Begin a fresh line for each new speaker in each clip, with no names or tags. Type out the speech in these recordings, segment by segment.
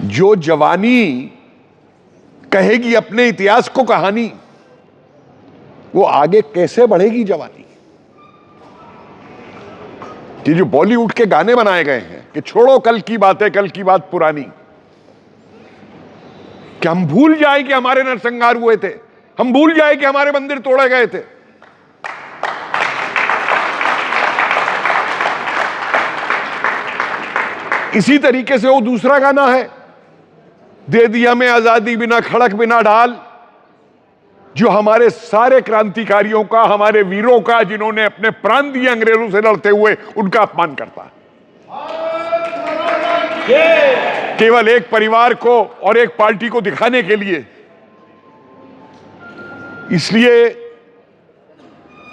जो जवानी कहेगी अपने इतिहास को कहानी, वो आगे कैसे बढ़ेगी जवानी? कि जो बॉलीवुड के गाने बनाए गए हैं कि छोड़ो कल की बातें, कल की बात पुरानी, कि हम भूल जाए कि हमारे नरसंहार हुए थे, हम भूल जाए कि हमारे मंदिर तोड़े गए थे। इसी तरीके से वो दूसरा गाना है, दे दिया में आजादी बिना खड़क बिना ढाल, जो हमारे सारे क्रांतिकारियों का, हमारे वीरों का, जिन्होंने अपने प्राण दिए अंग्रेजों से लड़ते हुए, उनका अपमान करता है। केवल एक परिवार को और एक पार्टी को दिखाने के लिए। इसलिए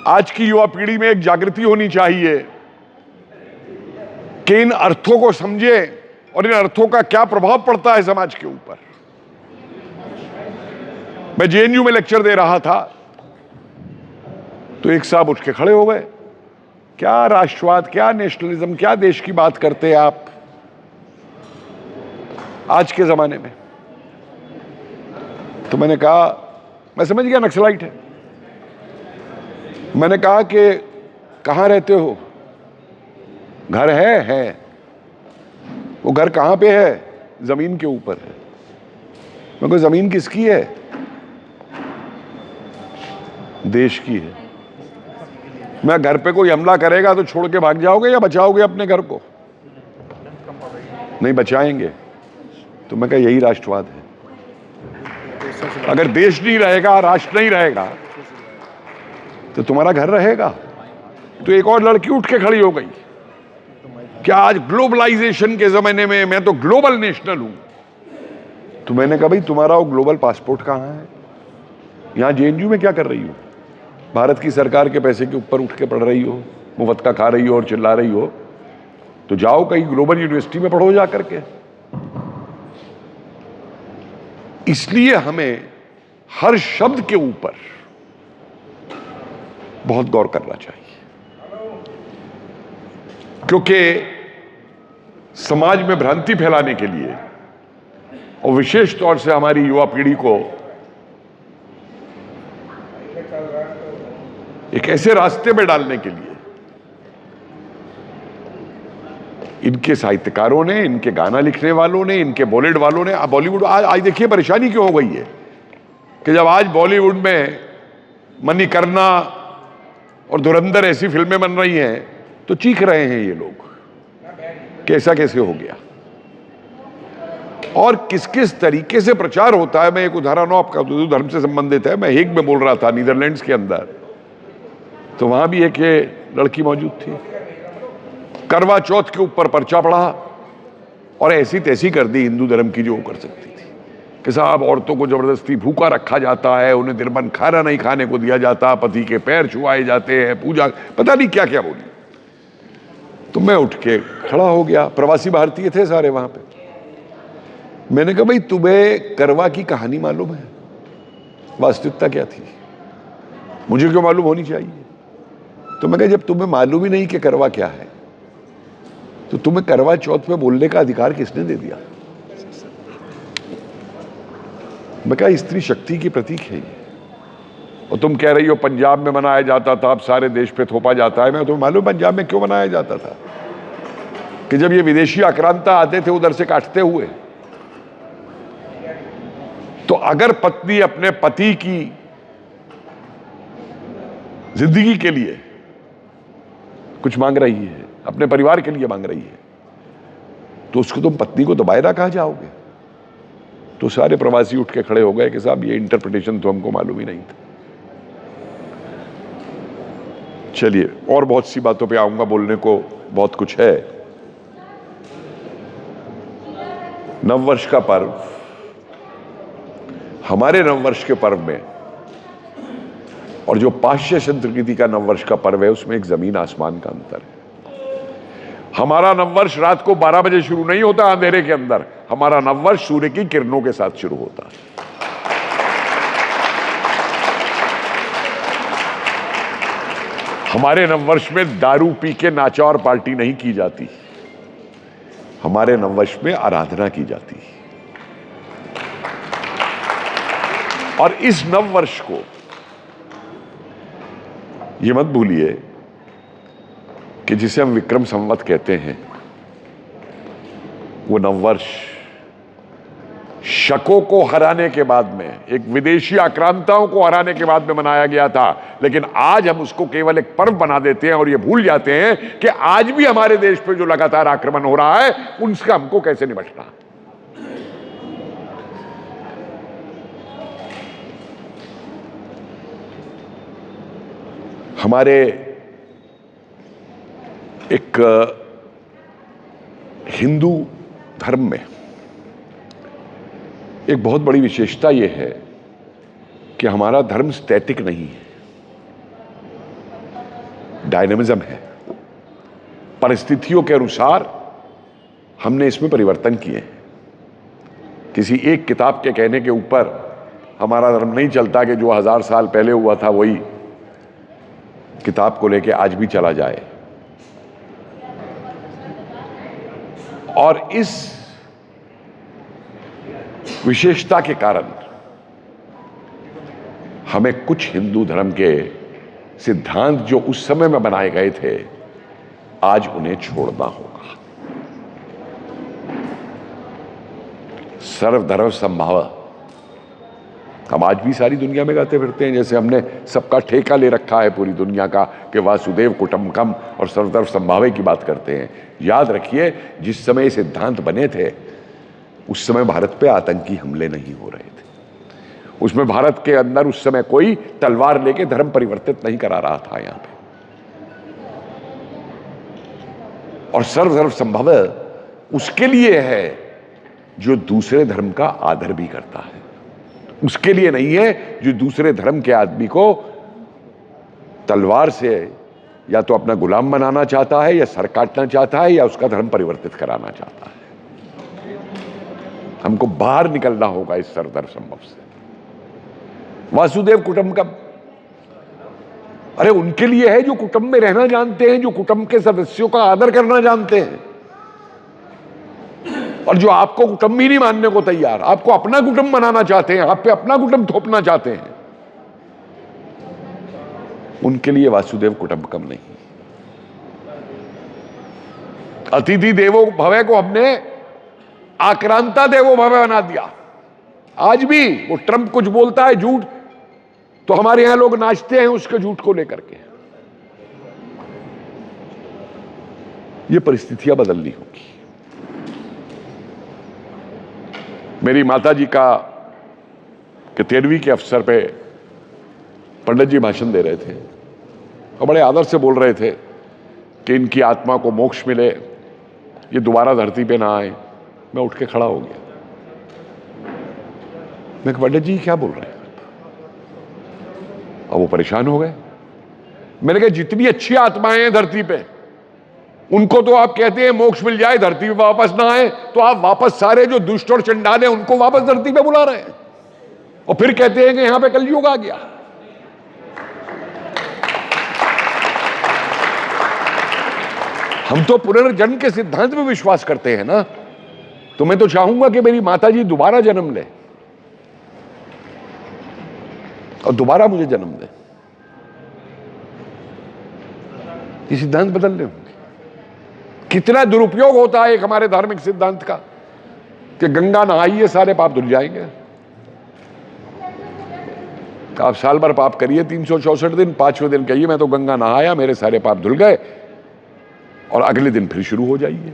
आज की युवा पीढ़ी में एक जागृति होनी चाहिए कि इन अर्थों को समझे और इन अर्थों का क्या प्रभाव पड़ता है समाज के ऊपर। मैं जेएनयू में लेक्चर दे रहा था तो एक साहब उठ के खड़े हो गए, क्या राष्ट्रवाद, क्या नेशनलिज्म, क्या देश की बात करते हैं आप आज के जमाने में। तो मैंने कहा, मैं समझ गया नक्सलाइट है। मैंने कहा कि कहां रहते हो? घर है। वो घर कहां पे है? जमीन के ऊपर है। मैं कहा जमीन किसकी है? देश की है। मैं घर पे कोई हमला करेगा तो छोड़ के भाग जाओगे या बचाओगे अपने घर को? नहीं बचाएंगे। तो मैं कहा यही राष्ट्रवाद है। अगर देश नहीं रहेगा, राष्ट्र नहीं रहेगा, तो तुम्हारा घर रहेगा। तो एक और लड़की उठ के खड़ी हो गई, क्या आज ग्लोबलाइजेशन के जमाने में मैं तो ग्लोबल नेशनल हूं। तो मैंने कहा भाई तुम्हारा वो ग्लोबल पासपोर्ट कहां है? यहां जेएनयू में क्या कर रही हो? भारत की सरकार के पैसे के ऊपर उठ के पढ़ रही हो, मुफ्त का खा रही हो और चिल्ला रही हो। तो जाओ कहीं ग्लोबल यूनिवर्सिटी में पढ़ो जा करके। इसलिए हमें हर शब्द के ऊपर बहुत गौर करना चाहिए, क्योंकि समाज में भ्रांति फैलाने के लिए और विशेष तौर से हमारी युवा पीढ़ी को एक ऐसे रास्ते में डालने के लिए इनके साहित्यकारों ने, इनके गाना लिखने वालों ने, इनके बॉलीवुड वालों ने, बॉलीवुड आज देखिए परेशानी क्यों हो गई है कि जब आज बॉलीवुड में मणिकर्णिका और धुरंधर ऐसी फिल्में बन रही हैं तो चीख रहे हैं ये लोग कि ऐसा कैसे हो गया और किस किस तरीके से प्रचार होता है। मैं एक उदाहरण आपका, धर्म से संबंधित है। मैं हेग में बोल रहा था, नीदरलैंड्स के अंदर, तो वहां भी एक लड़की मौजूद थी, करवा चौथ के ऊपर पर्चा पड़ा और ऐसी तैसी कर दी हिंदू धर्म की जो कर सकती थी कि साहब औरतों को जबरदस्ती भूखा रखा जाता है, उन्हें दिनभर खाना नहीं खाने को दिया जाता, पति के पैर छुआए जाते हैं, पूजा, पता नहीं क्या क्या बोली। तो मैं उठ के खड़ा हो गया, प्रवासी भारतीय थे सारे वहां पे। मैंने कहा भाई तुम्हें करवा की कहानी मालूम है? वास्तविकता क्या थी? मुझे क्यों मालूम होनी चाहिए? तो मैं कहा जब तुम्हें मालूम ही नहीं कि करवा क्या है तो तुम्हें करवा चौथ पे बोलने का अधिकार किसने दे दिया? मैं कहा स्त्री शक्ति की प्रतीक है ये। और तुम कह रही हो पंजाब में मनाया जाता था, अब सारे देश पे थोपा जाता है। मैं तुम्हें मालूम पंजाब में क्यों मनाया जाता था? कि जब ये विदेशी आक्रांता आते थे उधर से काटते हुए, तो अगर पत्नी अपने पति की जिंदगी के लिए कुछ मांग रही है, अपने परिवार के लिए मांग रही है, तो उसको तुम पत्नी को दबाए ना कहा जाओगे? तो सारे प्रवासी उठ के खड़े हो गए कि साहब ये इंटरप्रिटेशन तो हमको मालूम ही नहीं था। चलिए और बहुत सी बातों पे आऊंगा, बोलने को बहुत कुछ है। नववर्ष का पर्व, हमारे नववर्ष के पर्व में और जो पाश्चात्य संस्कृति का नववर्ष का पर्व है उसमें एक जमीन आसमान का अंतर है। हमारा नववर्ष रात को 12 बजे शुरू नहीं होता अंधेरे के अंदर, हमारा नववर्ष सूर्य की किरणों के साथ शुरू होता है। हमारे नववर्ष में दारू पी के नाचा और पार्टी नहीं की जाती, हमारे नववर्ष में आराधना की जाती है। और इस नव वर्ष को ये मत भूलिए कि जिसे हम विक्रम संवत कहते हैं, वो नववर्ष शकों को हराने के बाद में, एक विदेशी आक्रांताओं को हराने के बाद में मनाया गया था। लेकिन आज हम उसको केवल एक पर्व बना देते हैं और ये भूल जाते हैं कि आज भी हमारे देश पे जो लगातार आक्रमण हो रहा है उनसे हमको कैसे निपटना है। हमारे एक हिंदू धर्म में एक बहुत बड़ी विशेषता यह है कि हमारा धर्म स्टैटिक नहीं है, डायनेमिज्म है। परिस्थितियों के अनुसार हमने इसमें परिवर्तन किए हैं। किसी एक किताब के कहने के ऊपर हमारा धर्म नहीं चलता कि जो 1000 साल पहले हुआ था वही किताब को लेके आज भी चला जाए। और इस विशेषता के कारण हमें कुछ हिंदू धर्म के सिद्धांत जो उस समय में बनाए गए थे, आज उन्हें छोड़ना होगा। सर्वधर्म समभाव हम आज भी सारी दुनिया में गाते फिरते हैं, जैसे हमने सबका ठेका ले रखा है पूरी दुनिया का कि वासुदेव कुटुंबकम और सर्वधर्म समभाव की बात करते हैं। याद रखिए, जिस समय ये सिद्धांत बने थे उस समय भारत पे आतंकी हमले नहीं हो रहे थे। उसमें भारत के अंदर उस समय कोई तलवार लेके धर्म परिवर्तित नहीं करा रहा था यहां पे। और सर्वधर्म समभाव उसके लिए है जो दूसरे धर्म का आदर भी करता है, उसके लिए नहीं है जो दूसरे धर्म के आदमी को तलवार से या तो अपना गुलाम बनाना चाहता है, या सर काटना चाहता है, या उसका धर्म परिवर्तित कराना चाहता है। हमको बाहर निकलना होगा इस सर्वधर्म समभाव से। वासुदेव कुटुंबकम, अरे उनके लिए है जो कुटुंब में रहना जानते हैं, जो कुटुंब के सदस्यों का आदर करना जानते हैं। और जो आपको कुटुंब ही नहीं मानने को तैयार, आपको अपना कुटुंब बनाना चाहते हैं, आप पे अपना कुटुंब थोपना चाहते हैं, उनके लिए वासुदेव कुटुंबकम नहीं। अतिथि देवो भव को हमने आक्रांता देवो भव बना दिया। आज भी वो ट्रंप कुछ बोलता है झूठ, तो हमारे यहां लोग नाचते हैं उसके झूठ को लेकर के। ये परिस्थितियां बदलनी होगी। मेरी माताजी का कि 13वीं के अवसर पे पंडित जी भाषण दे रहे थे और बड़े आदर से बोल रहे थे कि इनकी आत्मा को मोक्ष मिले, ये दोबारा धरती पे ना आए। मैं उठ के खड़ा हो गया। मैं कहा पंडित जी क्या बोल रहे हैं? और वो परेशान हो गए। मैंने कहा जितनी अच्छी आत्माएं हैं धरती पे, उनको तो आप कहते हैं मोक्ष मिल जाए, धरती पे वापस ना आए, तो आप वापस सारे जो दुष्ट और चंडाल हैं उनको वापस धरती पे बुला रहे हैं और फिर कहते हैं कि यहां पे कलयुग आ गया। हम तो पुनर्जन्म के सिद्धांत में विश्वास करते हैं ना। तो मैं तो चाहूंगा कि मेरी माताजी दोबारा जन्म ले और दोबारा मुझे जन्म दे। ये सिद्धांत बदलने होंगे। कितना दुरुपयोग होता है एक हमारे धार्मिक सिद्धांत का कि गंगा नहाइए सारे पाप धुल जाएंगे। आप साल भर पाप करिए 364 दिन, 5वें दिन कहिए मैं तो गंगा नहाया, मेरे सारे पाप धुल गए, और अगले दिन फिर शुरू हो जाइए।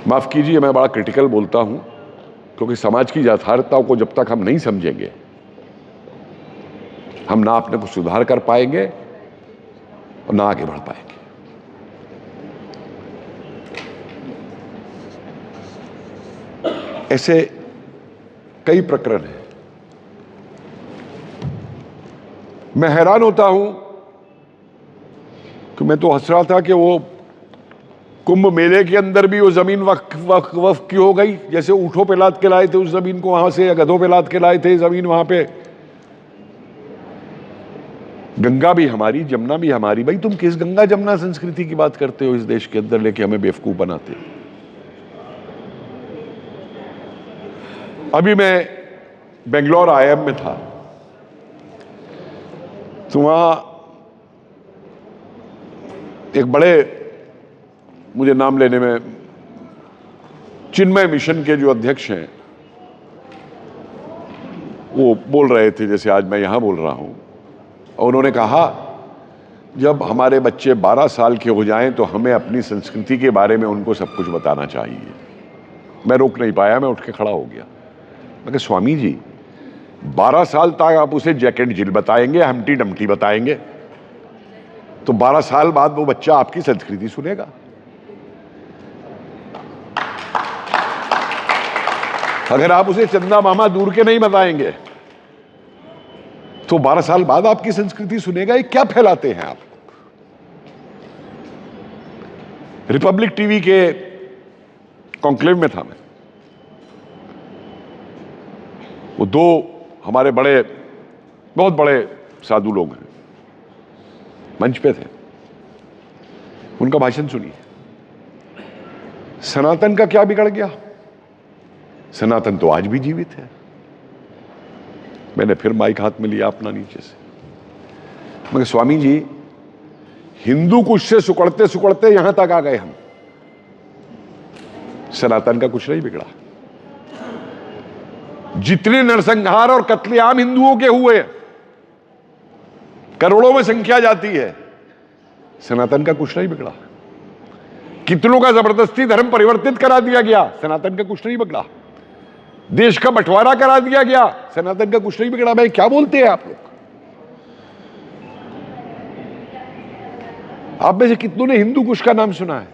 माफ कीजिए मैं बड़ा क्रिटिकल बोलता हूं, क्योंकि समाज की यथार्थताओं को जब तक हम नहीं समझेंगे, हम ना अपने को सुधार कर पाएंगे और ना आगे बढ़ पाएंगे। ऐसे कई प्रकरण हैं। मैं हैरान होता हूं कि मैं तो हंस रहा था कि वो कुंभ मेले के अंदर भी वो जमीन वक्फ की हो गई। जैसे ऊंटों पे लाद के लाए थे उस जमीन को वहां से, या गधों पे लाद के लाए थे जमीन वहां पे। गंगा भी हमारी, जमुना भी हमारी। भाई तुम किस गंगा जमुना संस्कृति की बात करते हो इस देश के अंदर, लेके हमें बेवकूफ बनाते हो। अभी मैं बेंगलोर आईआईएम में था, तो वहां एक बड़े, मुझे नाम लेने में, चिन्मय मिशन के जो अध्यक्ष हैं वो बोल रहे थे जैसे आज मैं यहां बोल रहा हूं, और उन्होंने कहा जब हमारे बच्चे 12 साल के हो जाएं तो हमें अपनी संस्कृति के बारे में उनको सब कुछ बताना चाहिए। मैं रोक नहीं पाया, मैं उठ के खड़ा हो गया। मैं कहा स्वामी जी, 12 साल तक आप उसे जैक एंड जिल बताएंगे, हम्टी डम्टी बताएंगे, तो 12 साल बाद वो बच्चा आपकी संस्कृति सुनेगा। अगर आप उसे चंदा मामा दूर के नहीं बताएंगे तो 12 साल बाद आपकी संस्कृति सुनेगा। ये क्या फैलाते हैं आप? रिपब्लिक टीवी के कॉन्क्लेव में था मैं, वो दो हमारे बड़े, बहुत बड़े साधु लोग हैं, मंच पे थे, उनका भाषण सुनिए। सनातन का क्या बिगड़ गया? सनातन तो आज भी जीवित है। मैंने फिर माइक हाथ में लिया अपना नीचे से, मैं स्वामी जी, हिंदू कुछ से सुकड़ते सुकड़ते यहां तक आ गए हम, सनातन का कुछ नहीं बिगड़ा। जितने नरसंहार और कत्लेआम हिंदुओं के हुए, करोड़ों में संख्या जाती है, सनातन का कुछ नहीं बिगड़ा। कितनों का जबरदस्ती धर्म परिवर्तित करा दिया गया, सनातन का कुछ नहीं बिगड़ा। देश का बंटवारा करा दिया गया, सनातन का कुछ नहीं बिगड़ा। भाई क्या बोलते हैं आप लोग? आप में से कितनों ने हिंदू कुश का नाम सुना है?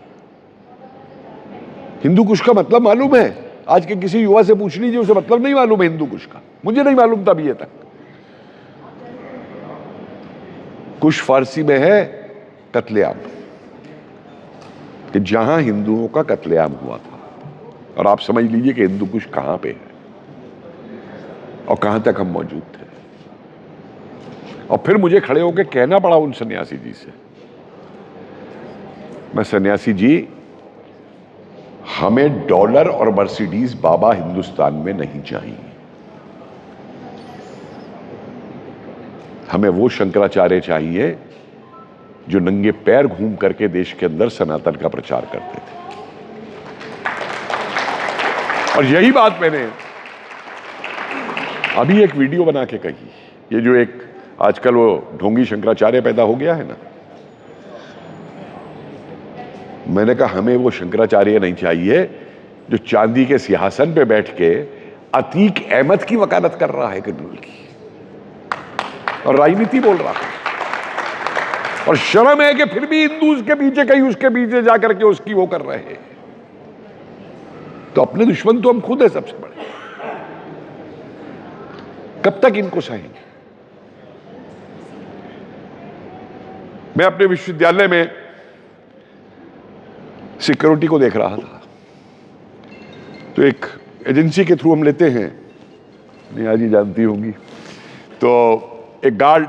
हिंदू कुश का मतलब मालूम है? आज के किसी युवा से पूछ लीजिए, उसे मतलब नहीं मालूम है हिंदू कुश का। मुझे नहीं मालूम था अभी तक। कुश फारसी में है कत्लेआम, कि जहां हिंदुओं का कत्लेआम हुआ था। और आप समझ लीजिए कि हिंदू कुश कहां पे है और कहां तक हम मौजूद थे। और फिर मुझे खड़े होकर कहना पड़ा उन सन्यासी जी से, मैं सन्यासी जी, हमें डॉलर और मर्सिडीज बाबा हिंदुस्तान में नहीं चाहिए। हमें वो शंकराचार्य चाहिए जो नंगे पैर घूम करके देश के अंदर सनातन का प्रचार करते थे। और यही बात मैंने अभी एक वीडियो बना के कही। ये जो एक आजकल वो ढोंगी शंकराचार्य पैदा हो गया है ना, मैंने कहा हमें वो शंकराचार्य नहीं चाहिए जो चांदी के सिंहासन पे बैठ के अतीक अहमद की वकालत कर रहा है किन्नौर की, और राजनीति बोल रहा है। और शर्म है कि फिर भी हिंदू उसके पीछे, कहीं उसके पीछे जाकर के उसकी वो कर रहे हैं। तो अपने दुश्मन तो हम खुद है सबसे बड़े। कब तक इनको सहेंगे? मैं अपने विश्वविद्यालय में सिक्योरिटी को देख रहा था, तो एक एजेंसी के थ्रू हम लेते हैं, नहीं आज ही जानती होंगी, तो एक गार्ड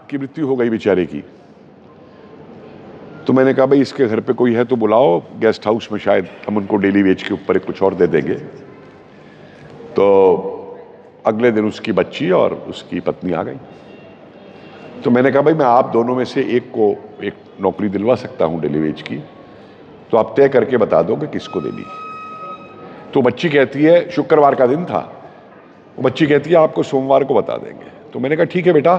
की मृत्यु हो गई बेचारे की। तो मैंने कहा भाई इसके घर पे कोई है तो बुलाओ, गेस्ट हाउस में शायद हम उनको डेली वेज के ऊपर कुछ और दे देंगे। तो अगले दिन उसकी बच्ची और उसकी पत्नी आ गई। तो मैंने कहा भाई मैं आप दोनों में से एक को एक नौकरी दिलवा सकता हूं डेली वेज की, तो आप तय करके बता दो कि किसको देनी। तो बच्ची कहती है, शुक्रवार का दिन था, वो बच्ची कहती है आपको सोमवार को बता देंगे। तो मैंने कहा ठीक है बेटा,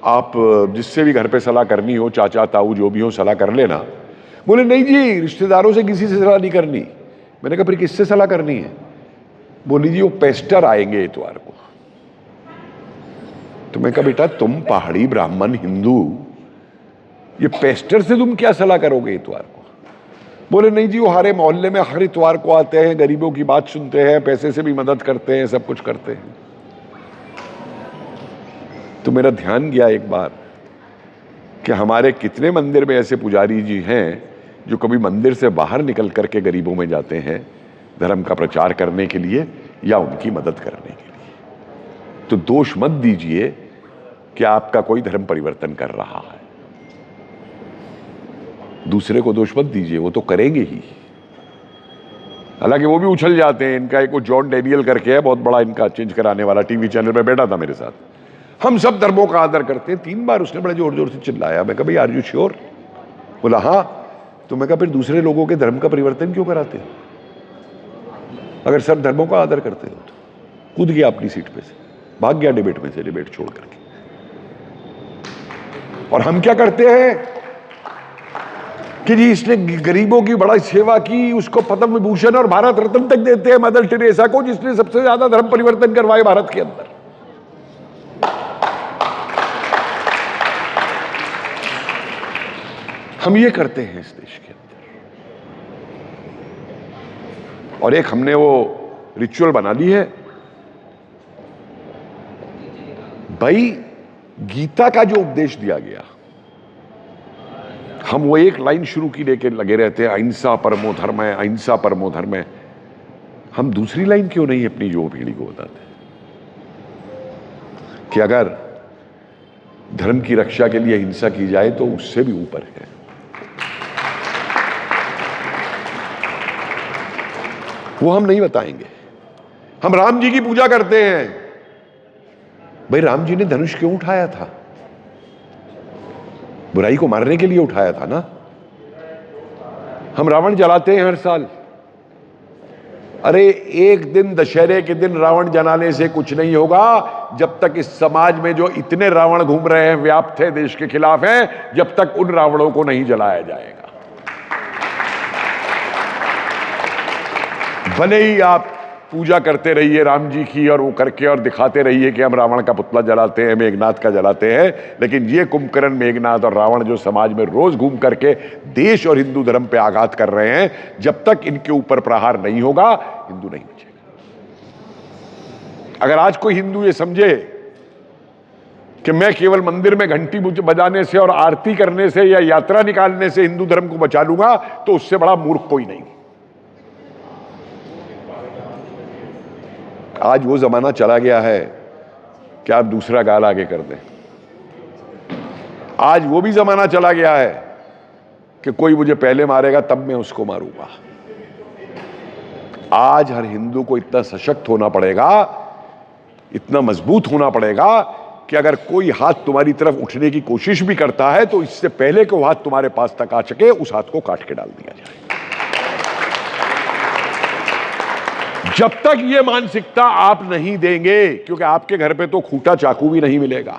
आप जिससे भी घर पे सलाह करनी हो, चाचा ताऊ जो भी हो सलाह कर लेना। बोले नहीं जी, रिश्तेदारों से किसी से सलाह नहीं करनी। मैंने कहा फिर किससे सलाह करनी है? बोली जी वो पेस्टर आएंगे इतवार को। तो मैं कहा बेटा तुम पहाड़ी ब्राह्मण हिंदू, ये पेस्टर से तुम क्या सलाह करोगे इतवार को? बोले नहीं जी वो हमारे मोहल्ले में हर इतवार को आते हैं, गरीबों की बात सुनते हैं, पैसे से भी मदद करते हैं, सब कुछ करते हैं। तो मेरा ध्यान गया एक बार कि हमारे कितने मंदिर में ऐसे पुजारी जी हैं जो कभी मंदिर से बाहर निकल करके गरीबों में जाते हैं धर्म का प्रचार करने के लिए या उनकी मदद करने के लिए। तो दोष मत दीजिए कि आपका कोई धर्म परिवर्तन कर रहा है, दूसरे को दोष मत दीजिए, वो तो करेंगे ही। हालांकि वो भी उछल जाते हैं। इनका एक वो जॉन डैनियल करके है, बहुत बड़ा इनका चेंज कराने वाला, टीवी चैनल पे बैठा था मेरे साथ। हम सब धर्मों का आदर करते हैं, 3 बार उसने बड़े जोर जोर से चिल्लाया। मैं कहा भाई आर यू श्योर? बोला हाँ। तो मैं कहा फिर दूसरे लोगों के धर्म का परिवर्तन क्यों कराते हो? अगर सब धर्मों का आदर करते हो तो। कूद गया अपनी सीट पे से, भाग गया डिबेट में से, डिबेट छोड़ करके। और हम क्या करते हैं कि जी इसने गरीबों की बड़ा सेवा की, उसको पद्म विभूषण और भारत रत्न तक देते हैं मदर टेरेसा को, जिसने सबसे ज्यादा धर्म परिवर्तन करवाए भारत के अंदर। हम ये करते हैं इस देश के अंदर। और एक हमने वो रिचुअल बना ली है भाई, गीता का जो उपदेश दिया गया, हम वो एक लाइन शुरू की लेके लगे रहते हैं, अहिंसा परमो धर्म है, अहिंसा परमो धर्म है। हम दूसरी लाइन क्यों नहीं अपनी युवा पीढ़ी को बताते कि अगर धर्म की रक्षा के लिए हिंसा की जाए तो उससे भी ऊपर है। वो हम नहीं बताएंगे। हम राम जी की पूजा करते हैं। भाई राम जी ने धनुष क्यों उठाया था? बुराई को मारने के लिए उठाया था ना। हम रावण जलाते हैं हर साल। अरे एक दिन दशहरे के दिन रावण जलाने से कुछ नहीं होगा, जब तक इस समाज में जो इतने रावण घूम रहे हैं, व्याप्त है, देश के खिलाफ हैं, जब तक उन रावणों को नहीं जलाया जाएगा। भले ही आप पूजा करते रहिए राम जी की और वो करके और दिखाते रहिए कि हम रावण का पुतला जलाते हैं, मेघनाथ का जलाते हैं, लेकिन ये कुंभकर्ण, मेघनाथ और रावण जो समाज में रोज घूम करके देश और हिंदू धर्म पे आघात कर रहे हैं, जब तक इनके ऊपर प्रहार नहीं होगा, हिंदू नहीं बचेगा। अगर आज कोई हिंदू ये समझे कि मैं केवल मंदिर में घंटी बजाने से और आरती करने से या यात्रा निकालने से हिंदू धर्म को बचा लूंगा, तो उससे बड़ा मूर्ख कोई नहीं। आज वो जमाना चला गया है कि आप दूसरा गाल आगे कर दें। आज वो भी जमाना चला गया है कि कोई मुझे पहले मारेगा तब मैं उसको मारूंगा। आज हर हिंदू को इतना सशक्त होना पड़ेगा, इतना मजबूत होना पड़ेगा कि अगर कोई हाथ तुम्हारी तरफ उठने की कोशिश भी करता है तो इससे पहले कि वो हाथ तुम्हारे पास तक आ सके, उस हाथ को काट के डाल दिया जाए। जब तक ये मानसिकता आप नहीं देंगे, क्योंकि आपके घर पे तो खूंटा चाकू भी नहीं मिलेगा,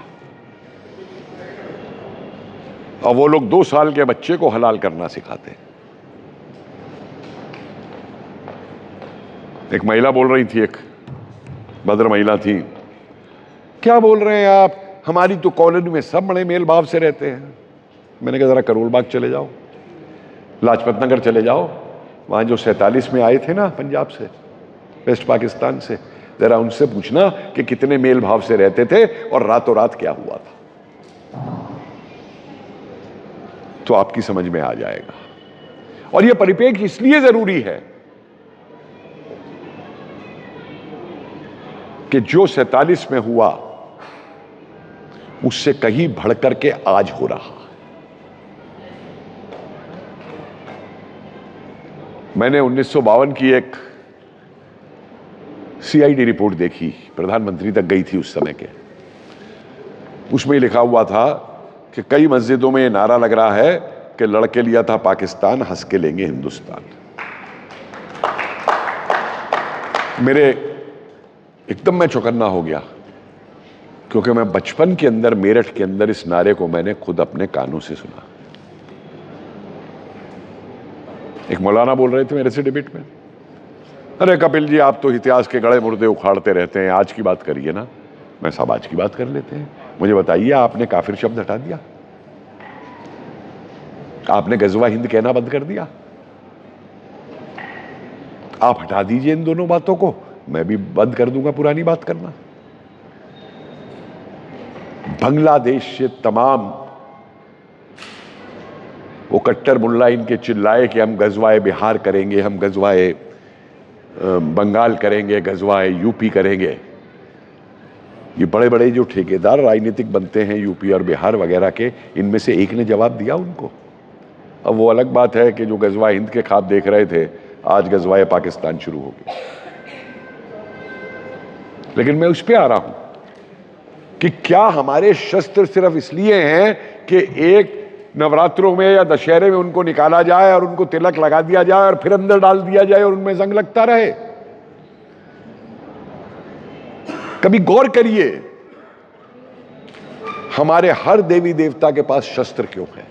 और वो लोग 2 साल के बच्चे को हलाल करना सिखाते हैं। एक महिला बोल रही थी, एक भद्र महिला थी, क्या बोल रहे हैं आप, हमारी तो कॉलोनी में सब बड़े मेल भाव से रहते हैं। मैंने कहा जरा करोल बाग चले जाओ, लाजपत नगर चले जाओ, वहां जो 47 में आए थे ना पंजाब से, वेस्ट पाकिस्तान से, जरा उनसे पूछना कि कितने मेल भाव से रहते थे और रातों रात क्या हुआ था, तो आपकी समझ में आ जाएगा। और यह परिपेक्ष इसलिए जरूरी है कि जो 47 में हुआ उससे कहीं बढ़कर के आज हो रहा। मैंने 1952 की एक CID रिपोर्ट देखी, प्रधानमंत्री तक गई थी उस समय के। उसमें लिखा हुआ था कि कई मस्जिदों में ये नारा लग रहा है कि लड़के लिया था पाकिस्तान, हंस के लेंगे हिंदुस्तान। मेरे एकदम मैं चौकन्ना हो गया, क्योंकि मैं बचपन के अंदर मेरठ के अंदर इस नारे को मैंने खुद अपने कानों से सुना। एक मौलाना बोल रहे थे मेरे से डिबेट में, अरे कपिल जी आप तो इतिहास के गड़े मुर्दे उखाड़ते रहते हैं, आज की बात करिए ना। मैं सब आज की बात कर लेते हैं। मुझे बताइए, आपने काफिर शब्द हटा दिया, आपने गजवा हिंद कहना बंद कर दिया, आप हटा दीजिए इन दोनों बातों को, मैं भी बंद कर दूंगा पुरानी बात करना। बांग्लादेश से तमाम वो कट्टर मुल्ला इनके चिल्लाए कि हम गजवाए बिहार करेंगे, हम गजवाए बंगाल करेंगे, गजवाए यूपी करेंगे। ये बड़े बड़े जो ठेकेदार राजनीतिक बनते हैं यूपी और बिहार वगैरह के, इनमें से एक ने जवाब दिया उनको। अब वो अलग बात है कि जो गजवा हिंद के ख्वाब देख रहे थे, आज गजवाए पाकिस्तान शुरू हो गया। लेकिन मैं उस पर आ रहा हूं कि क्या हमारे शस्त्र सिर्फ इसलिए हैं कि एक नवरात्रों में या दशहरे में उनको निकाला जाए और उनको तिलक लगा दिया जाए और फिर अंदर डाल दिया जाए और उनमें जंग लगता रहे? कभी गौर करिए, हमारे हर देवी देवता के पास शस्त्र क्यों है?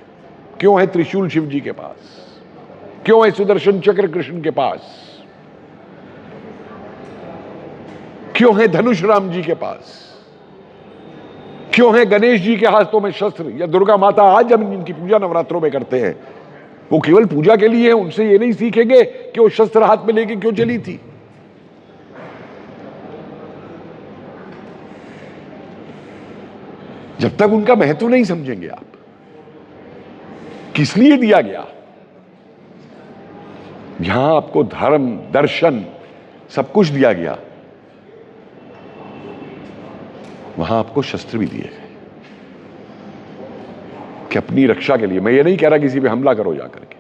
क्यों है त्रिशूल शिव जी के पास? क्यों है सुदर्शन चक्र कृष्ण के पास? क्यों है धनुष राम जी के पास? क्यों है गणेश जी के हाथों में शस्त्र? या दुर्गा माता आज हम जिनकी पूजा नवरात्रों में करते हैं, वो केवल पूजा के लिए है? उनसे ये नहीं सीखेंगे कि वो शस्त्र हाथ में लेके क्यों चली थी? जब तक उनका महत्व नहीं समझेंगे आप, किस लिए दिया गया, यहां आपको धर्म दर्शन सब कुछ दिया गया, वहां आपको शस्त्र भी दिए गए कि अपनी रक्षा के लिए। मैं ये नहीं कह रहा किसी पे हमला करो जाकर के।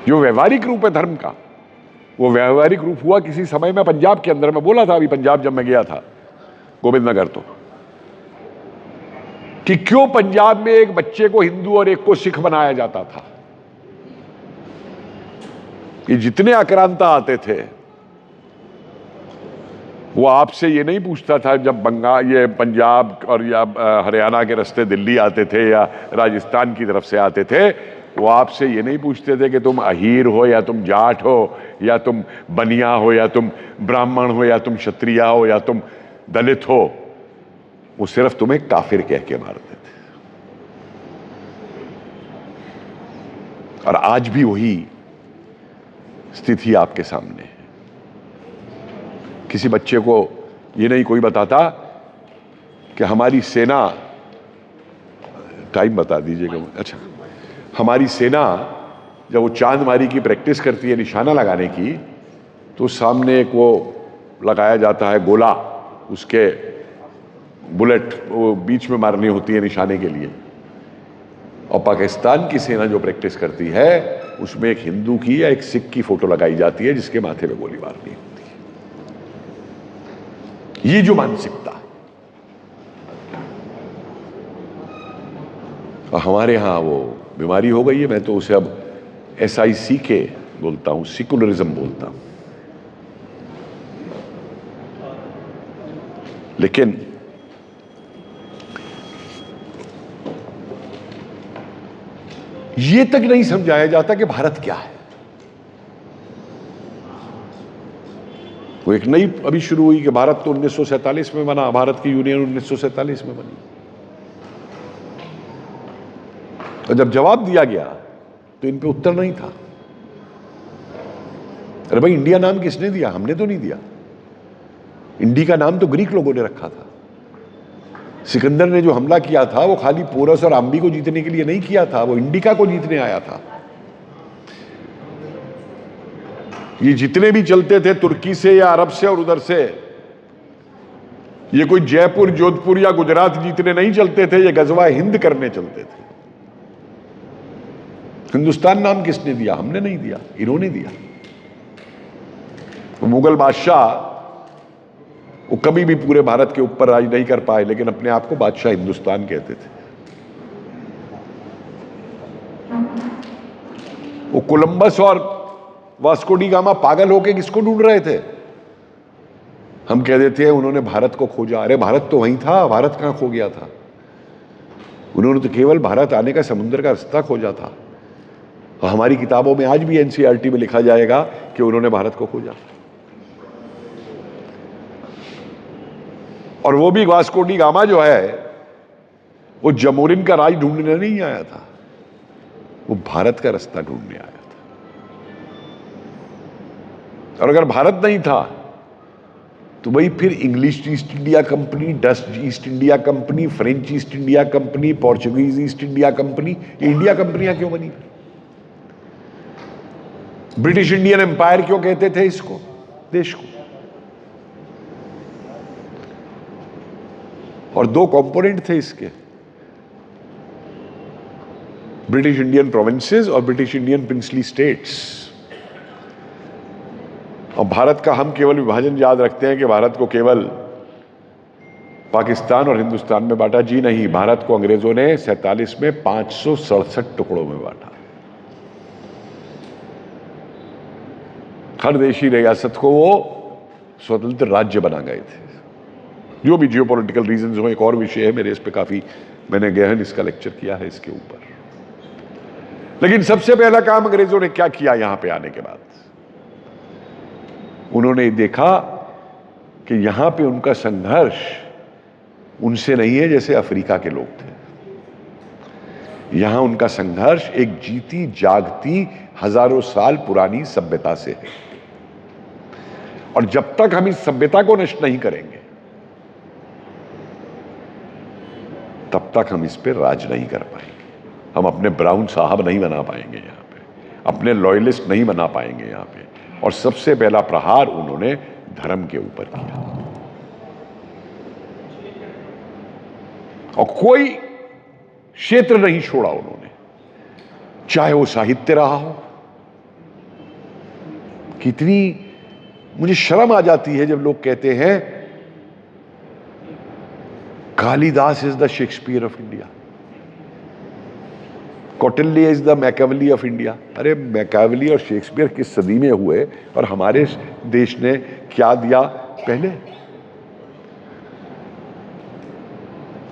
जो व्यवहारिक रूप है धर्म का, वो व्यवहारिक रूप हुआ किसी समय में पंजाब के अंदर। मैं बोला था अभी पंजाब जब मैं गया था गोविंद नगर, तो कि क्यों पंजाब में एक बच्चे को हिंदू और एक को सिख बनाया जाता था। ये जितने आक्रांता आते थे, वो आपसे ये नहीं पूछता था, जब बंगाल ये पंजाब और या हरियाणा के रास्ते दिल्ली आते थे या राजस्थान की तरफ से आते थे, वो आपसे ये नहीं पूछते थे कि तुम अहीर हो या तुम जाट हो या तुम बनिया हो या तुम ब्राह्मण हो या तुम क्षत्रिया हो या तुम दलित हो। वो सिर्फ तुम्हें काफिर कह के मारते थे। और आज भी वही स्थिति आपके सामने है। किसी बच्चे को ये नहीं कोई बताता कि हमारी सेना, टाइम बता दीजिएगा, अच्छा, हमारी सेना जब वो चांदमारी की प्रैक्टिस करती है निशाना लगाने की, तो सामने एक वो लगाया जाता है गोला, उसके बुलेट वो बीच में मारनी होती है निशाने के लिए। और पाकिस्तान की सेना जो प्रैक्टिस करती है उसमें एक हिंदू की या एक सिख की फोटो लगाई जाती है जिसके माथे पे गोली मारनी होती है। ये जो मानसिकता, और हमारे यहां वो बीमारी हो गई है। मैं तो उसे अब SICK बोलता हूं, सेकुलरिज्म बोलता हूं। लेकिन ये तक नहीं समझाया जाता कि भारत क्या है। वो एक नई अभी शुरू हुई कि भारत तो 1947 में बना, भारत की यूनियन 1947 में बनी। और जब जवाब दिया गया तो इन पे उत्तर नहीं था। अरे भाई, इंडिया नाम किसने दिया? हमने तो नहीं दिया। इंडी का नाम तो ग्रीक लोगों ने रखा था। सिकंदर ने जो हमला किया था वो खाली पोरस और आम्बी को जीतने के लिए नहीं किया था, वो इंडिका को जीतने आया था। ये जितने भी चलते थे तुर्की से या अरब से और उधर से, ये कोई जयपुर जोधपुर या गुजरात जीतने नहीं चलते थे, ये गजवा हिंद करने चलते थे। हिंदुस्तान नाम किसने दिया? हमने नहीं दिया, इन्होंने दिया। मुगल बादशाह वो कभी भी पूरे भारत के ऊपर राज नहीं कर पाए, लेकिन अपने आप को बादशाह हिंदुस्तान कहते थे। वो कोलंबस और वास्को डी गामा पागल होके किसको ढूंढ रहे थे? हम कह देते हैं उन्होंने भारत को खोजा। अरे भारत तो वहीं था, भारत कहां खो गया था? उन्होंने तो केवल भारत आने का समुद्र का रास्ता खोजा था। और हमारी किताबों में आज भी NCERT में लिखा जाएगा कि उन्होंने भारत को खोजा। और वो भी वास्को डी गामा जो है, वो जमोरिन का राज ढूंढने नहीं आया था, वो भारत का रास्ता ढूंढने आया था। और अगर भारत नहीं था तो भाई फिर English east India company, Dutch east India company, French east India company, Portuguese east India company, ये इंडिया कंपनियां क्यों बनी? ब्रिटिश इंडियन एम्पायर क्यों कहते थे इसको, देश को? और दो कंपोनेंट थे इसके, ब्रिटिश इंडियन प्रोविंसेस और ब्रिटिश इंडियन प्रिंसली स्टेट्स। और भारत का हम केवल विभाजन याद रखते हैं कि भारत को केवल पाकिस्तान और हिंदुस्तान में बांटा। जी नहीं, भारत को अंग्रेजों ने 47 में 567 टुकड़ों में बांटा। हर देशी रियासत को वो स्वतंत्र राज्य बना गए थे। जो भी जियोपॉलिटिकल रीजंस हो, एक और विषय है, मेरे इस पे काफी मैंने गहन इसका लेक्चर किया है इसके ऊपर। लेकिन सबसे पहला काम अंग्रेजों ने क्या किया यहां पे आने के बाद, उन्होंने देखा कि यहां पे उनका संघर्ष उनसे नहीं है जैसे अफ्रीका के लोग थे। यहां उनका संघर्ष एक जीती जागती हजारों साल पुरानी सभ्यता से है, और जब तक हम इस सभ्यता को नष्ट नहीं करेंगे तब तक हम इस पे राज नहीं कर पाएंगे। हम अपने ब्राउन साहब नहीं बना पाएंगे यहां पे, अपने लॉयलिस्ट नहीं बना पाएंगे यहां पे। और सबसे पहला प्रहार उन्होंने धर्म के ऊपर किया, और कोई क्षेत्र नहीं छोड़ा उन्होंने, चाहे वो साहित्य रहा हो। कितनी मुझे शर्म आ जाती है जब लोग कहते हैं Kalidas is the Shakespeare of India, Kautilya is the Machiavelli of India. अरे मैकियावेली और शेक्सपियर किस सदी में हुए और हमारे देश ने क्या दिया पहले?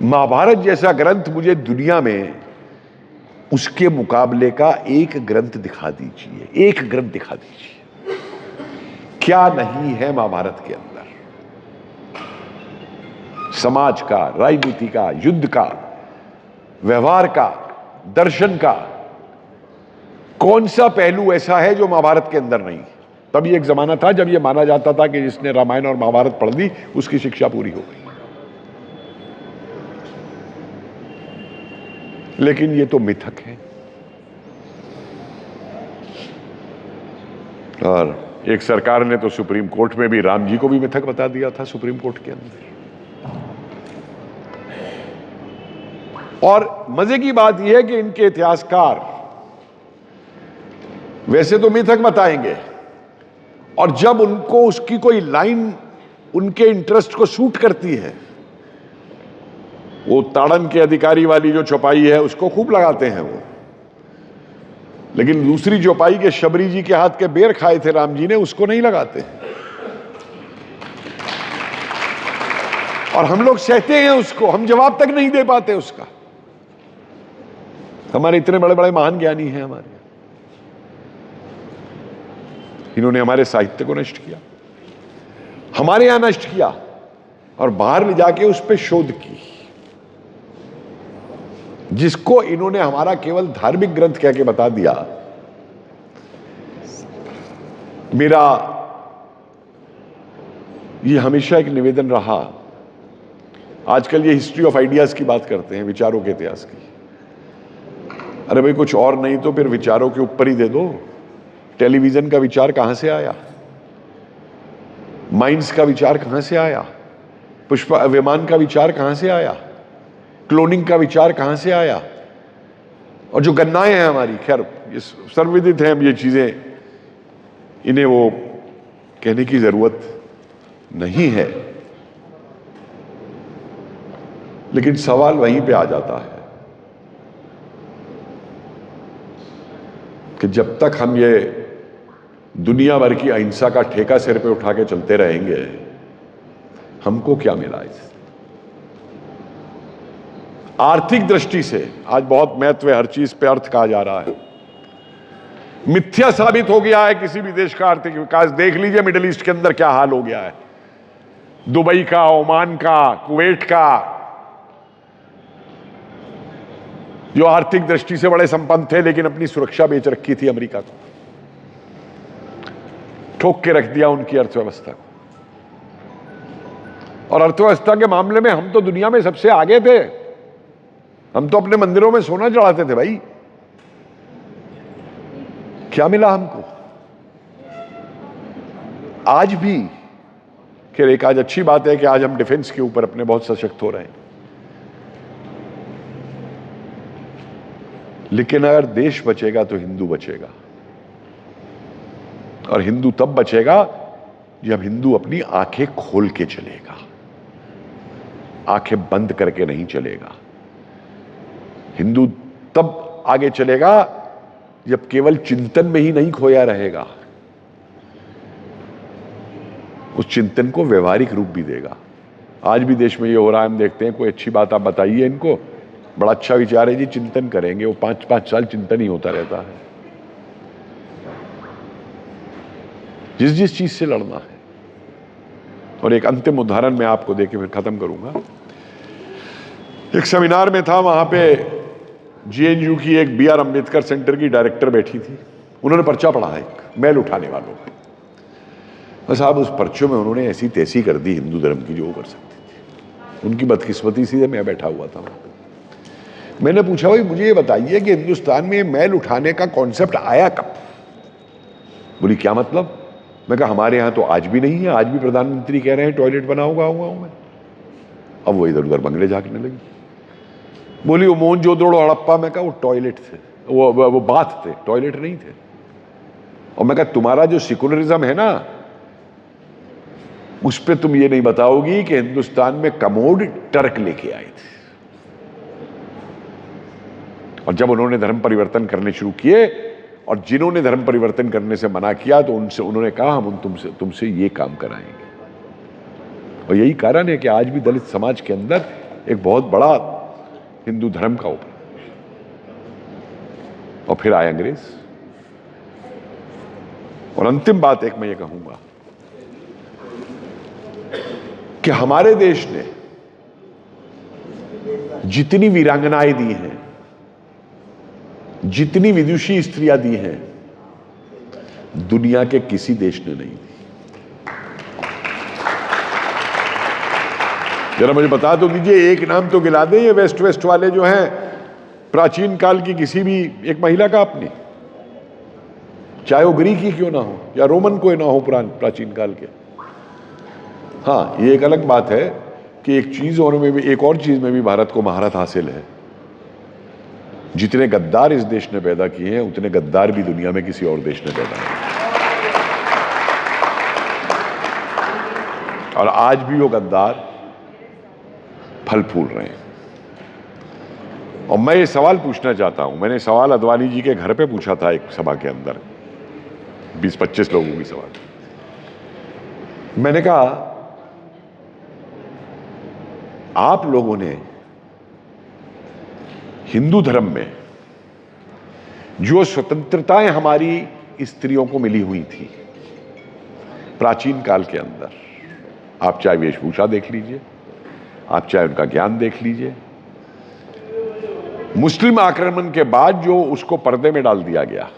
महाभारत जैसा ग्रंथ मुझे दुनिया में उसके मुकाबले का एक ग्रंथ दिखा दीजिए, एक ग्रंथ दिखा दीजिए। क्या नहीं है महाभारत के अंदर? समाज का, राजनीति का, युद्ध का, व्यवहार का, दर्शन का, कौन सा पहलू ऐसा है जो महाभारत के अंदर नहीं? तभी एक जमाना था जब यह माना जाता था कि जिसने रामायण और महाभारत पढ़ ली उसकी शिक्षा पूरी हो गई। लेकिन ये तो मिथक है। और एक सरकार ने तो सुप्रीम कोर्ट में भी राम जी को भी मिथक बता दिया था, सुप्रीम कोर्ट के अंदर। और मजे की बात यह है कि इनके इतिहासकार वैसे तो मिथक बताएंगे, और जब उनको उसकी कोई लाइन उनके इंटरेस्ट को सूट करती है, वो ताड़न के अधिकारी वाली जो चौपाई है उसको खूब लगाते हैं वो। लेकिन दूसरी चौपाई के शबरी जी के हाथ के बेर खाए थे राम जी ने, उसको नहीं लगाते। और हम लोग सहते हैं उसको, हम जवाब तक नहीं दे पाते उसका। हमारे इतने बड़े बड़े महान ज्ञानी हैं हमारे, इन्होंने हमारे साहित्य को नष्ट किया, हमारे यहां नष्ट किया, और बाहर ले जाके उस पर शोध की, जिसको इन्होंने हमारा केवल धार्मिक ग्रंथ कह के बता दिया। मेरा ये हमेशा एक निवेदन रहा, आजकल ये हिस्ट्री ऑफ आइडियाज की बात करते हैं, विचारों के इतिहास की। अरे भाई कुछ और नहीं तो फिर विचारों के ऊपर ही दे दो। टेलीविजन का विचार कहां से आया? माइंस का विचार कहां से आया? पुष्प विमान का विचार कहां से आया? क्लोनिंग का विचार कहां से आया? और जो गन्नाएं हैं हमारी, खैर ये सर्वविदित हैं, ये चीजें इन्हें वो कहने की जरूरत नहीं है। लेकिन सवाल वहीं पे आ जाता है कि जब तक हम ये दुनिया भर की अहिंसा का ठेका सिर पे उठा के चलते रहेंगे, हमको क्या मिला इससे? आर्थिक दृष्टि से आज बहुत महत्व है, हर चीज पे अर्थ कहा जा रहा है। मिथ्या साबित हो गया है किसी भी देश का आर्थिक विकास। देख लीजिए मिडिल ईस्ट के अंदर क्या हाल हो गया है, दुबई का, ओमान का, कुवैत का, जो आर्थिक दृष्टि से बड़े संपन्न थे लेकिन अपनी सुरक्षा बेच रखी थी अमेरिका को, ठोक के रख दिया उनकी अर्थव्यवस्था को। और अर्थव्यवस्था के मामले में हम तो दुनिया में सबसे आगे थे, हम तो अपने मंदिरों में सोना चढ़ाते थे भाई। क्या मिला हमको? आज भी, खैर एक आज अच्छी बात है कि आज हम डिफेंस के ऊपर अपने बहुत सशक्त हो रहे हैं, लेकिन अगर देश बचेगा तो हिंदू बचेगा, और हिंदू तब बचेगा जब हिंदू अपनी आंखें खोल के चलेगा, आंखें बंद करके नहीं चलेगा। हिंदू तब आगे चलेगा जब केवल चिंतन में ही नहीं खोया रहेगा, उस चिंतन को व्यवहारिक रूप भी देगा। आज भी देश में ये हो रहा है, हम देखते हैं, कोई अच्छी बात आप बताइए इनको, बड़ा अच्छा विचार है जी, चिंतन करेंगे, वो 5-5 साल चिंतन ही होता रहता है। जिस जिस चीज से लड़ना है। और एक अंतिम उदाहरण मैं आपको देके फिर खत्म करूंगा। एक सेमिनार में था, वहां पे जेएनयू की एक बी आर अम्बेडकर सेंटर की डायरेक्टर बैठी थी। उन्होंने पर्चा पढ़ा है मैल उठाने वालों का। और साहब उस पर्चों में उन्होंने ऐसी तैसी कर दी हिंदू धर्म की जो वो कर सकती थी। उनकी बदकिस्मती से मैं बैठा हुआ था। मैंने पूछा, भाई मुझे ये बताइए कि हिंदुस्तान में मैल उठाने का कॉन्सेप्ट आया कब? बोली क्या मतलब? मैं कहा हमारे यहां तो आज भी नहीं है, आज भी प्रधानमंत्री कह रहे हैं टॉयलेट बनाऊंगा गाँव में। अब वो इधर उधर बंगले झांकने लगी। बोली वो मोहनजोदड़ो हड़प्पा, मैं कहा वो टॉयलेट थे, वो बाथ थे, टॉयलेट नहीं थे। और मैं कहा तुम्हारा जो सेकुलरिज्म है ना, उस पे तुम ये नहीं बताओगी कि हिंदुस्तान में कमोड टर्क लेके आए थे। और जब उन्होंने धर्म परिवर्तन करने शुरू किए और जिन्होंने धर्म परिवर्तन करने से मना किया तो उनसे उन्होंने कहा हम तुमसे ये काम कराएंगे। और यही कारण है कि आज भी दलित समाज के अंदर एक बहुत बड़ा हिंदू धर्म का ऊपर। और फिर आए अंग्रेज। और अंतिम बात एक मैं ये कहूंगा कि हमारे देश ने जितनी वीरांगनाएं दी हैं, जितनी विदुषी स्त्रियां दी हैं, दुनिया के किसी देश ने नहीं दी। जरा मुझे बता तो दीजिए, एक नाम तो गिला दे ये वेस्ट वाले जो हैं, प्राचीन काल की किसी भी एक महिला का आपने, चाहे वो ग्रीक ही क्यों ना हो या रोमन कोई ना हो प्राचीन काल के। हाँ, ये एक अलग बात है कि एक चीज और में भी, एक और चीज में भी भारत को महारत हासिल है। जितने गद्दार इस देश ने पैदा किए हैं, उतने गद्दार भी दुनिया में किसी और देश ने पैदा किए। और आज भी वो गद्दार फल फूल रहे हैं। और मैं ये सवाल पूछना चाहता हूं, मैंने सवाल अडवाणी जी के घर पे पूछा था एक सभा के अंदर, 20-25 लोगों की सवाल। मैंने कहा आप लोगों ने हिंदू धर्म में जो स्वतंत्रताएं हमारी स्त्रियों को मिली हुई थी प्राचीन काल के अंदर, आप चाहे वेशभूषा देख लीजिए, आप चाहे उनका ज्ञान देख लीजिए, मुस्लिम आक्रमण के बाद जो उसको पर्दे में डाल दिया गया,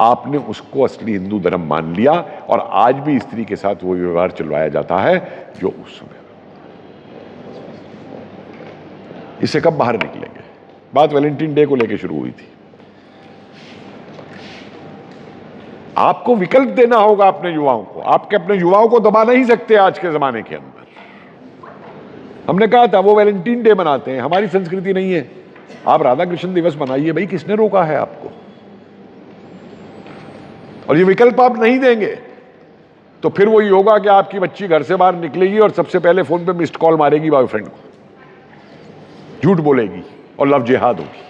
आपने उसको असली हिंदू धर्म मान लिया। और आज भी स्त्री के साथ वो व्यवहार चलवाया जाता है जो उस समय। इससे कब बाहर निकलेंगे? बात वैलेंटाइन डे को लेकर शुरू हुई थी। आपको विकल्प देना होगा अपने युवाओं को। आपके अपने युवाओं को दबा नहीं सकते आज के जमाने के अंदर। हमने कहा था वो वैलेंटाइन डे मनाते हैं, हमारी संस्कृति नहीं है। आप राधा कृष्ण दिवस मनाइए, भाई किसने रोका है आपको? और ये विकल्प आप नहीं देंगे तो फिर वही होगा कि आपकी बच्ची घर से बाहर निकलेगी और सबसे पहले फोन पे मिस्ड कॉल मारेगी बॉयफ्रेंड को, झूठ बोलेगी और लव जिहाद होगी।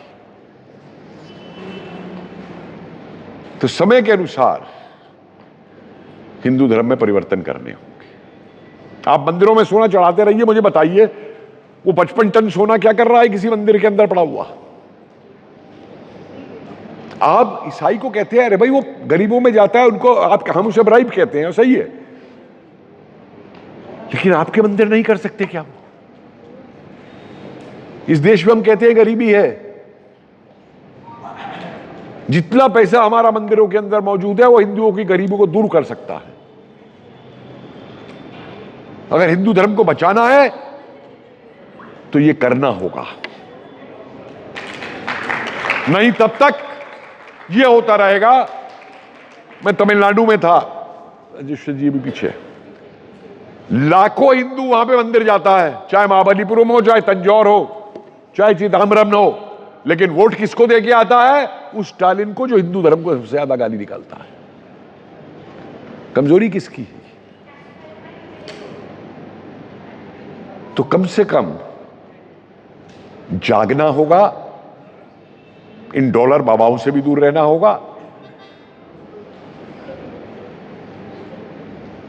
तो समय के अनुसार हिंदू धर्म में परिवर्तन करने होंगे। आप मंदिरों में सोना चढ़ाते रहिए, मुझे बताइए वो 55 टन सोना क्या कर रहा है किसी मंदिर के अंदर पड़ा हुआ? आप ईसाई को कहते हैं अरे भाई वो गरीबों में जाता है, उनको आप, हम उसे ब्राइब कहते हैं, सही है, लेकिन आपके मंदिर नहीं कर सकते क्या? इस देश में हम कहते हैं गरीबी है, जितना पैसा हमारा मंदिरों के अंदर मौजूद है वो हिंदुओं की गरीबी को दूर कर सकता है। अगर हिंदू धर्म को बचाना है तो ये करना होगा, नहीं तब तक ये होता रहेगा। मैं तमिलनाडु में था, रजिस्टर जी भी पीछे, लाखों हिंदू वहां पे मंदिर जाता है, चाहे महाबलीपुरम हो, चाहे तंजौर हो, चाहे चिदम्बरम हो, लेकिन वोट किसको देके आता है? उस स्टालिन को जो हिंदू धर्म को सबसे ज्यादा गाली निकालता है। कमजोरी किसकी है? तो कम से कम जागना होगा, इन डॉलर बाबाओं से भी दूर रहना होगा,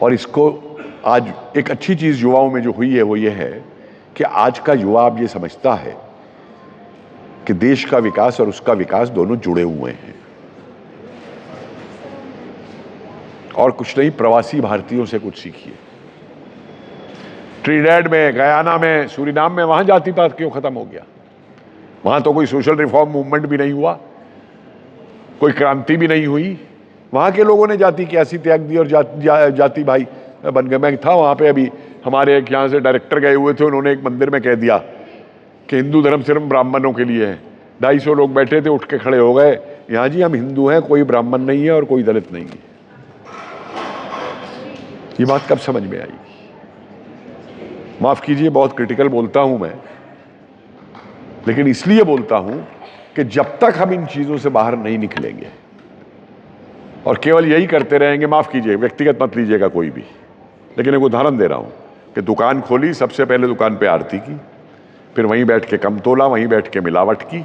और इसको आज एक अच्छी चीज युवाओं में जो हुई है वो ये है कि आज का युवा अब ये समझता है कि देश का विकास और उसका विकास दोनों जुड़े हुए हैं। और कुछ नहीं, प्रवासी भारतीयों से कुछ सीखिए। ट्रिनिडेड में, गयाना में, सूरीनाम में, वहां जातिवाद क्यों खत्म हो गया? वहां तो कोई सोशल रिफॉर्म मूवमेंट भी नहीं हुआ, कोई क्रांति भी नहीं हुई। वहां के लोगों ने जाति की ऐसी त्याग दी और जाति भाई बन गए। मैं था वहां पे, अभी हमारे एक यहाँ से डायरेक्टर गए हुए थे, उन्होंने एक मंदिर में कह दिया कि हिंदू धर्म सिर्फ ब्राह्मणों के लिए है। 250 लोग बैठे थे, उठ के खड़े हो गए, यहाँ जी हम हिंदू हैं, कोई ब्राह्मण नहीं है और कोई दलित नहीं है। ये बात कब समझ में आई? माफ कीजिए, बहुत क्रिटिकल बोलता हूं मैं, लेकिन इसलिए बोलता हूं कि जब तक हम इन चीजों से बाहर नहीं निकलेंगे और केवल यही करते रहेंगे, माफ कीजिए व्यक्तिगत मत लीजिएगा कोई भी, लेकिन एक उदाहरण दे रहा हूं कि दुकान खोली, सबसे पहले दुकान पे आरती की, फिर वहीं बैठ के कम तोला, वहीं बैठ के मिलावट की,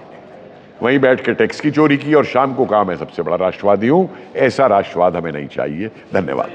वहीं बैठ के टैक्स की चोरी की, और शाम को कहा मैं सबसे बड़ा राष्ट्रवादी हूं। ऐसा राष्ट्रवाद हमें नहीं चाहिए। धन्यवाद।